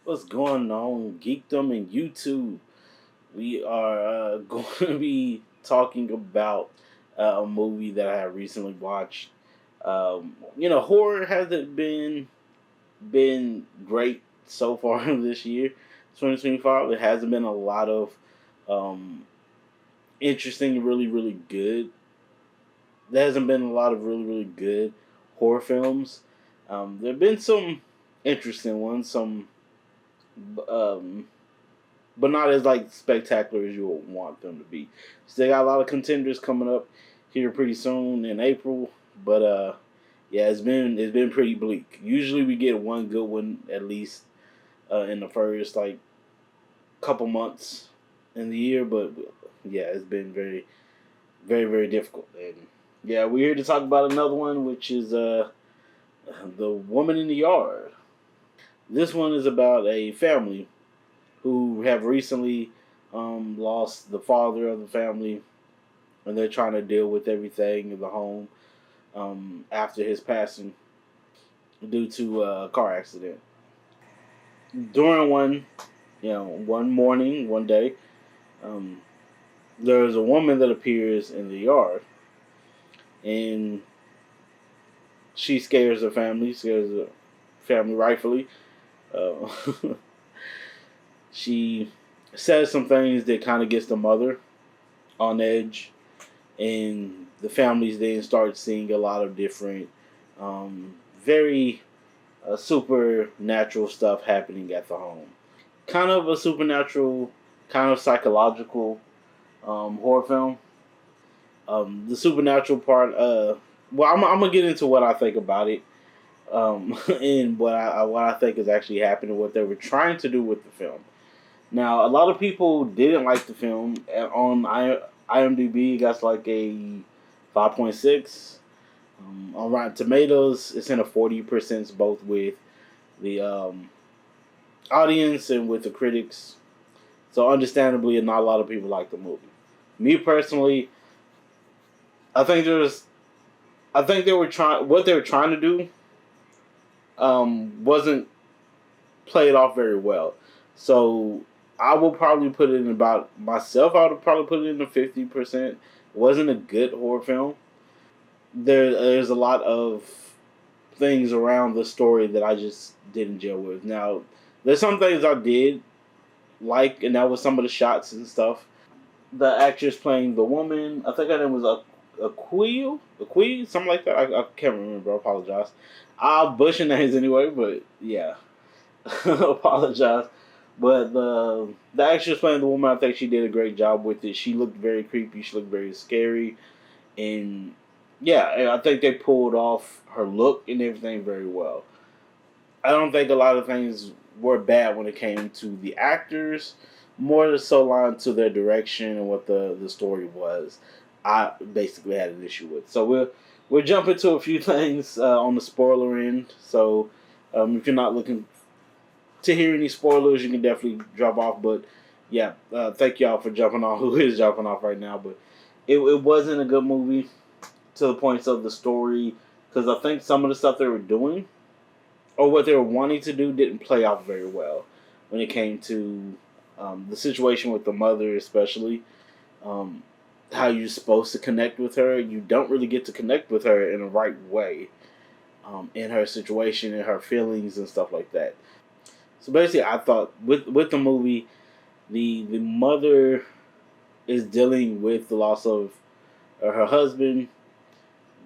What's going on, Geekdom and YouTube? We are going to be talking about a movie that I have recently watched. Horror hasn't been great so far this year, 2025. It hasn't been a lot of um, interesting, really good. There hasn't been a lot of really good horror films. There have been some interesting ones, some um, but not as like spectacular as you would want them to be. Still got a lot of contenders coming up here pretty soon in April, but yeah, it's been pretty bleak. Usually we get one good one at least in the first like couple months in the year, but yeah, it's been very difficult. And yeah, we're here to talk about another one, which is the Woman in the Yard. This one is about a family who have recently lost the father of the family, and they're trying to deal with everything in the home after his passing due to a car accident. During one morning, one day, um, there's a woman that appears in the yard, and she scares the family rightfully. Uh, she says some things that kind of gets the mother on edge, and the families then start seeing a lot of different, very supernatural stuff happening at the home. Kind of a supernatural, kind of psychological horror film. The supernatural part, I'm gonna get into what I think about it, and what I think is actually happening, what they were trying to do with the film. Now, a lot of people didn't like the film. On IMDb, it got like a 5.6. On Rotten Tomatoes, it's in a 40% both with the audience and with the critics. So, understandably, not a lot of people like the movie. Me personally, I think there's, I think they were trying what they were trying to do wasn't played off very well. So I will probably put it in about myself. I would probably put it in the 50%. It wasn't a good horror film. There's a lot of things around the story that I just didn't gel with. Now, there's some things I did like, and that was some of the shots and stuff. The actress playing the woman, I think her name was Aquil, something like that. I can't remember. I apologize. I'll butcher names anyway, but yeah, apologize. But the actress playing the woman, I think she did a great job with it. She looked very creepy. She looked very scary, and yeah, I think they pulled off her look and everything very well. I don't think a lot of things were bad when it came to the actors. More so line to their direction and what the story was. I basically had an issue with. So we'll jump into a few things on the spoiler end. So if you're not looking to hear any spoilers, you can definitely drop off. But yeah, thank y'all for jumping off. Who is jumping off right now? But it wasn't a good movie to the points of the story, because I think some of the stuff they were doing or what they were wanting to do didn't play out very well when it came to the situation with the mother, especially. Um, how you're supposed to connect with her, you don't really get to connect with her in the right way, in her situation and her feelings and stuff like that. So basically, I thought with the movie, the mother is dealing with the loss of her husband,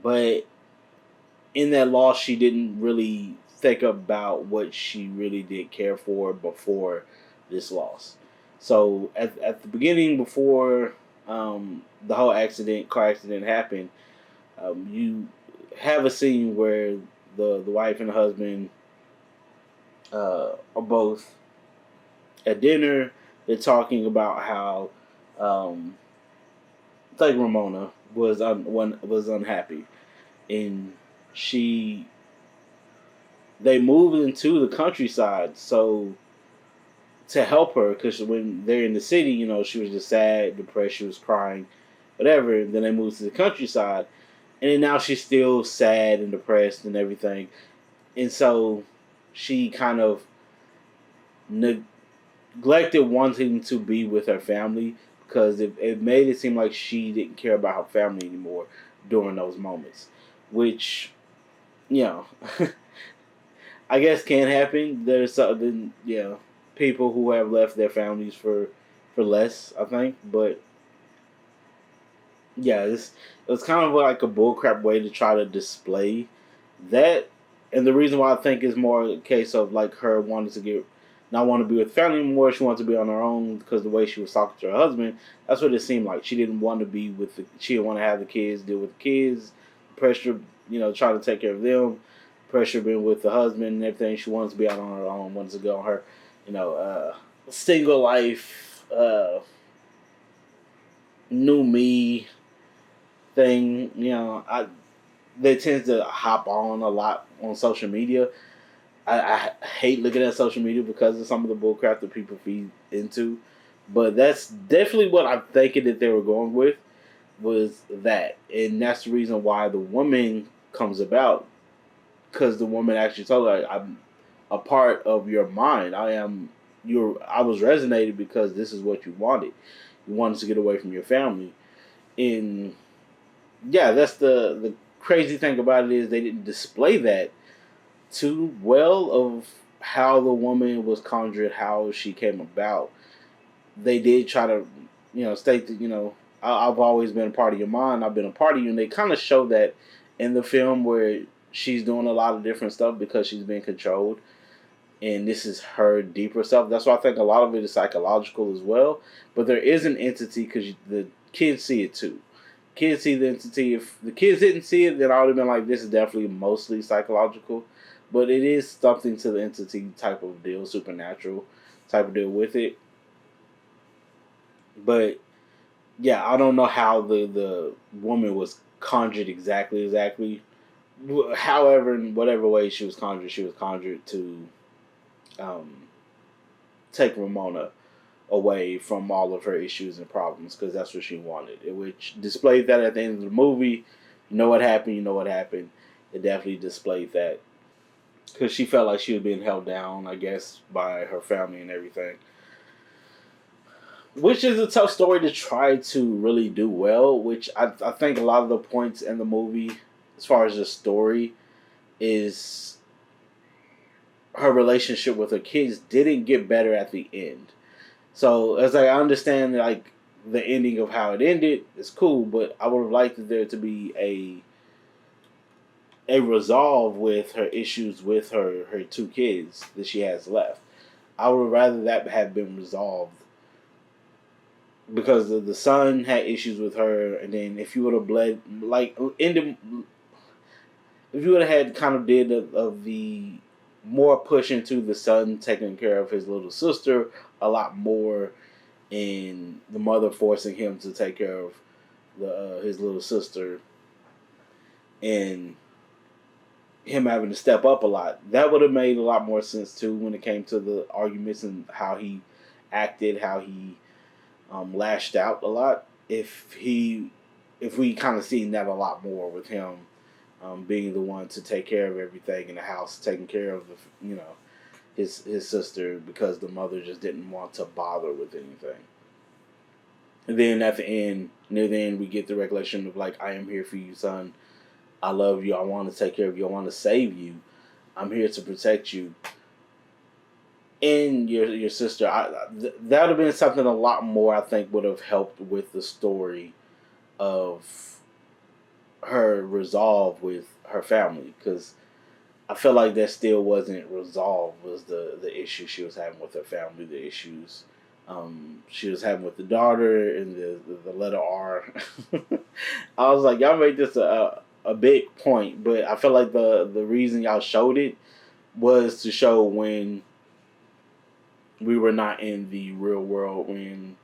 but in that loss, she didn't really think about what she really did care for before this loss. So at the beginning, before the whole car accident happened, you have a scene where the wife and the husband are both at dinner. They're talking about how it's like Ramona was unhappy, and she they moved into the countryside so to help her, because when they're in the city, she was just sad, depressed, she was crying, whatever. And then they moved to the countryside, and then now she's still sad and depressed and everything. And so she kind of neglected wanting to be with her family because it made it seem like she didn't care about her family anymore during those moments, which you know, I guess can happen. There's something, people who have left their families for less, I think, but yeah, it was kind of like a bullcrap way to try to display that, and the reason why I think is more a case of like her wanting to get not want to be with family anymore. She wants to be on her own because the way she was talking to her husband. That's what it seemed like. She didn't want to be with she didn't want to have the kids, deal with the kids, pressure, trying to take care of them, pressure being with the husband and everything. She wants to be out on her own, wants to go on her, you know, single life, new me thing. They tend to hop on a lot on social media. I hate looking at social media because of some of the bullcrap that people feed into. But that's definitely what I'm thinking that they were going with was that. And that's the reason why the woman comes about. Because the woman actually told her, I'm a part of your mind. I was resonated because this is what you wanted. You wanted to get away from your family. And yeah, that's the crazy thing about it is they didn't display that too well of how the woman was conjured, how she came about. They did try to, state that, I've always been a part of your mind. I've been a part of you. And they kind of show that in the film where she's doing a lot of different stuff because she's being controlled. And this is her deeper self. That's why I think a lot of it is psychological as well. But there is an entity because the kids see it too. Kids see the entity. If the kids didn't see it, then I would have been like, this is definitely mostly psychological. But it is something to the entity type of deal, supernatural type of deal with it. But yeah, I don't know how the woman was conjured exactly. However, in whatever way she was conjured to um, take Ramona away from all of her issues and problems because that's what she wanted. Which displayed that at the end of the movie. You know what happened. You know what happened. It definitely displayed that because she felt like she was being held down, I guess, by her family and everything. Which is a tough story to try to really do well. Which I think a lot of the points in the movie, as far as the story, is her relationship with her kids didn't get better at the end. So as I understand, like the ending of how it ended is cool, but I would have liked there to be a resolve with her issues with her two kids that she has left. I would rather that had been resolved because the son had issues with her, and then if you would have bled like ended, if you would have had kind of did of the more push into the son taking care of his little sister a lot more, and the mother forcing him to take care of his little sister, and him having to step up a lot. That would have made a lot more sense too when it came to the arguments and how he acted, how he lashed out a lot. If we kind of seen that a lot more with him being the one to take care of everything in the house, taking care of his sister because the mother just didn't want to bother with anything. And then at the end, near the end, we get the recollection of like, I am here for you, son. I love you. I want to take care of you. I want to save you. I'm here to protect you. And your sister. That would have been something a lot more, I think, would have helped with the story of her resolve with her family. Because I feel like that still wasn't resolved, was the issue she was having with her family, the issues she was having with the daughter and the letter R. I was like, y'all made this a big point, but I feel like the reason y'all showed it was to show when we were not in the real world, when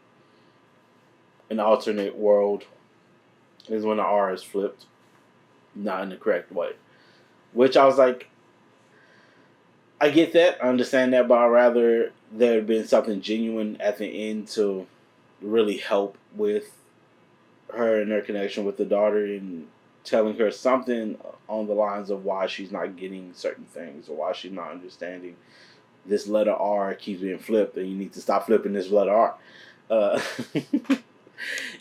an alternate world is when the R is flipped, not in the correct way. Which I was like, I get that, I understand that, but I'd rather there had been something genuine at the end to really help with her and her connection with the daughter and telling her something on the lines of why she's not getting certain things or why she's not understanding this letter R keeps being flipped, and you need to stop flipping this letter R.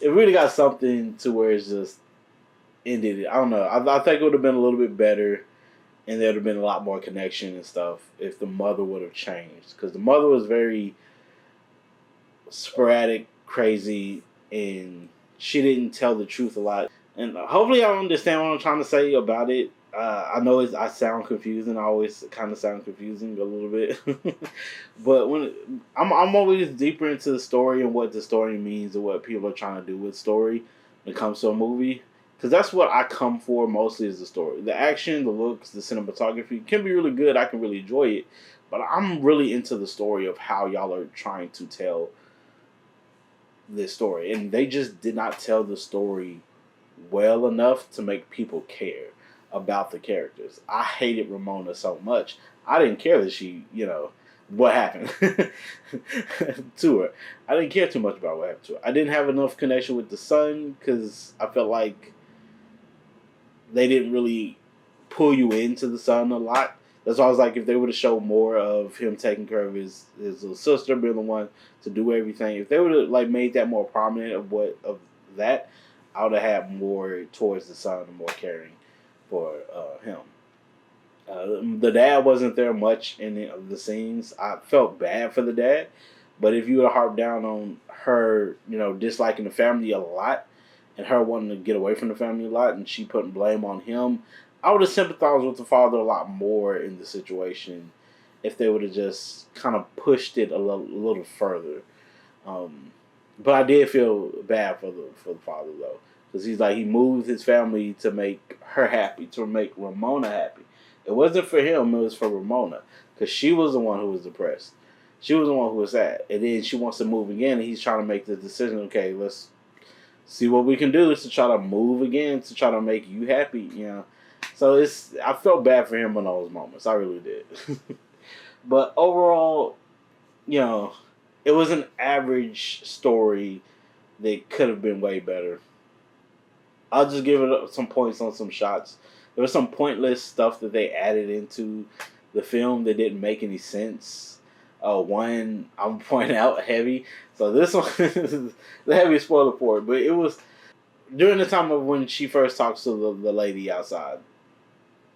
It really got something to where it's just ended it. I don't know. I think it would have been a little bit better, and there would have been a lot more connection and stuff if the mother would have changed. Because the mother was very sporadic, crazy, and she didn't tell the truth a lot. And hopefully, I understand what I'm trying to say about it. I know I sound confusing. I always kind of sound confusing a little bit, but when I'm always deeper into the story and what the story means and what people are trying to do with story when it comes to a movie. Because that's what I come for mostly is the story. The action, the looks, the cinematography can be really good. I can really enjoy it. But I'm really into the story of how y'all are trying to tell this story. And they just did not tell the story well enough to make people care about the characters. I hated Ramona so much. I didn't care that she, what happened to her. I didn't care too much about what happened to her. I didn't have enough connection with the son because I felt like they didn't really pull you into the son a lot. That's why I was like, if they would have showed more of him taking care of his little sister, being the one to do everything, if they would have like made that more prominent of that, I would have had more towards the son and more caring for him. The dad wasn't there much in the scenes. I felt bad for the dad, but if you would have harped down on her, disliking the family a lot, and her wanting to get away from the family a lot, and she putting blame on him, I would have sympathized with the father a lot more in the situation if they would have just kind of pushed it a little further. But I did feel bad for the father though, because he moved his family to make her happy, to make Ramona happy. It wasn't for him; it was for Ramona, because she was the one who was depressed. She was the one who was sad, and then she wants to move again, and he's trying to make the decision. Okay, let's see what we can do is to try to move again to try to make you happy. So I felt bad for him in those moments. I really did. But overall, it was an average story that could have been way better. I'll just give it some points on some shots. There was some pointless stuff that they added into the film that didn't make any sense. One, I'm pointing out heavy. So this one is the heavy spoiler for it. But it was during the time of when she first talks to the lady outside.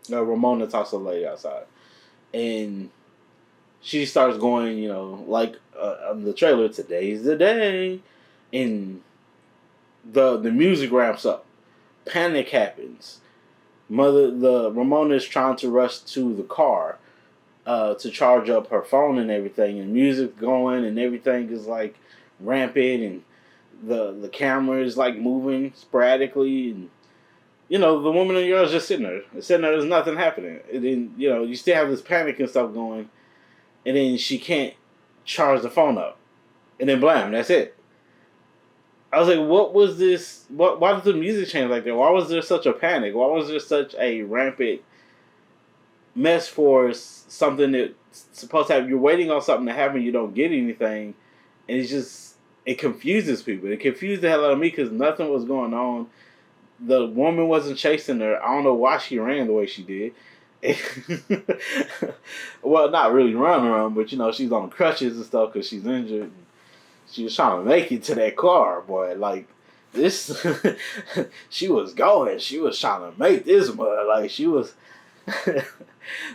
Ramona talks to the lady outside. And she starts going, like on the trailer, today's the day. And the music ramps up. Panic happens. Ramona is trying to rush to the car to charge up her phone and everything, and music going and everything is like rampant, and the camera is like moving sporadically, and the woman and the girl is just sitting there. There's nothing happening, and then you still have this panic and stuff going, and then she can't charge the phone up, and then blam, that's it. I was like, what was this? Why did the music change like that? Why was there such a panic? Why was there such a rampant mess for something that's supposed to happen? You're waiting on something to happen, you don't get anything, and it confuses people. It confused the hell out of me because nothing was going on. The woman wasn't chasing her. I don't know why she ran the way she did. Well, not really run, but she's on crutches and stuff because she's injured. She was trying to make it to that car, boy. Like this, she was going. She was trying to make this mud. Like she was.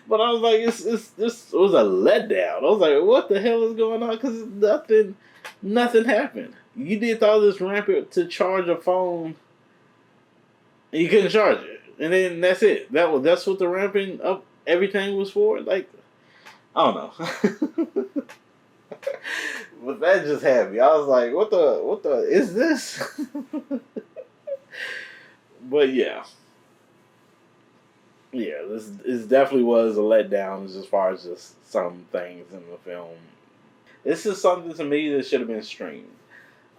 But I was like, this was a letdown. I was like, what the hell is going on? Because nothing happened. You did all this rampant to charge a phone, and you couldn't charge it, and then that's it. That's what the ramping up everything was for. Like, I don't know. But that just had me. I was like, what the is this? But yeah. Yeah, this definitely was a letdown as far as just some things in the film. This is something to me that should have been streamed.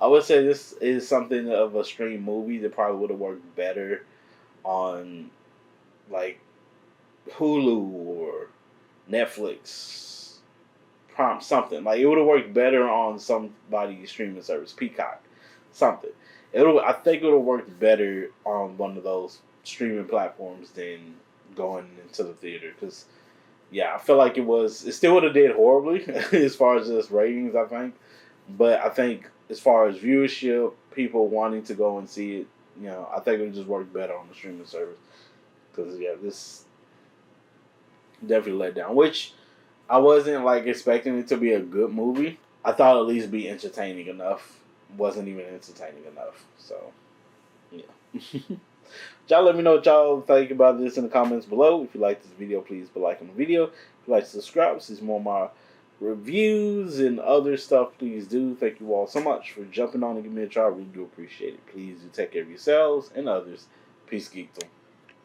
I would say this is something of a stream movie that probably would have worked better on like Hulu or Netflix, prompt something. Like it would have worked better on somebody's streaming service, Peacock, something. I think it would have worked better on one of those streaming platforms than going into the theater because yeah, I feel like it still would have did horribly as far as just ratings, I think. But I think as far as viewership, people wanting to go and see it, I think it would just work better on the streaming service. Because yeah, this definitely let down. Which I wasn't like expecting it to be a good movie. I thought at least be entertaining enough. Wasn't even entertaining enough. So yeah. Y'all let me know what y'all think about this in the comments below. If you like this video, please put a like on the video. If you like to subscribe, see some more of my reviews and other stuff, please do. Thank you all so much for jumping on and giving me a try. I really do appreciate it. Please do take care of yourselves and others. Peace, geekdom.